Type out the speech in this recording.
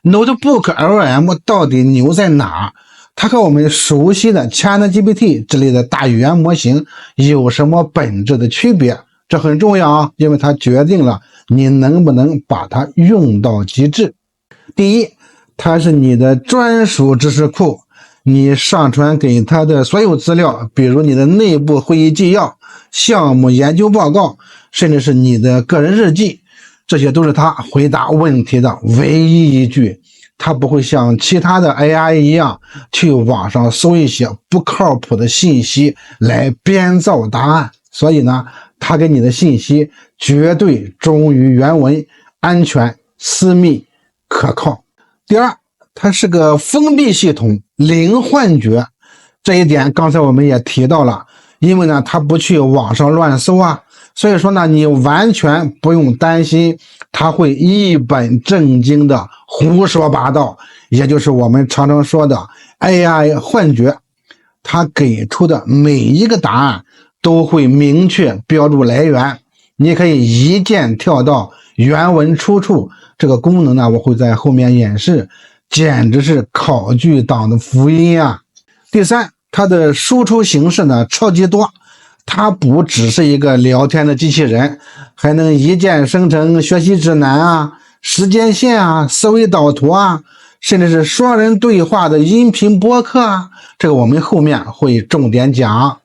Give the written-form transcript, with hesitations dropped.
Notebook LM 到底牛在哪？它和我们熟悉的 ChatGPT 之类的大语言模型有什么本质的区别？这很重要啊，因为它决定了你能不能把它用到极致。第一，它是你的专属知识库，你上传给它的所有资料，比如你的内部会议纪要、项目研究报告，甚至是你的个人日记，这些都是它回答问题的唯一依据。它不会像其他的 AI 一样去网上搜一些不靠谱的信息来编造答案，所以呢，它给你的信息绝对忠于原文，安全、私密、可靠。第二，它是个封闭系统，零幻觉，这一点刚才我们也提到了，因为呢，它不去网上乱搜啊，所以说呢，你完全不用担心它会一本正经的胡说八道，也就是我们常常说的 AI 幻觉。它给出的每一个答案都会明确标注来源，你可以一键跳到原文出处，这个功能呢，我会在后面演示，简直是考据党的福音啊！第三，它的输出形式呢超级多，它不只是一个聊天的机器人，还能一键生成学习指南啊、时间线啊、思维导图啊，甚至是双人对话的音频播客啊，这个我们后面会重点讲。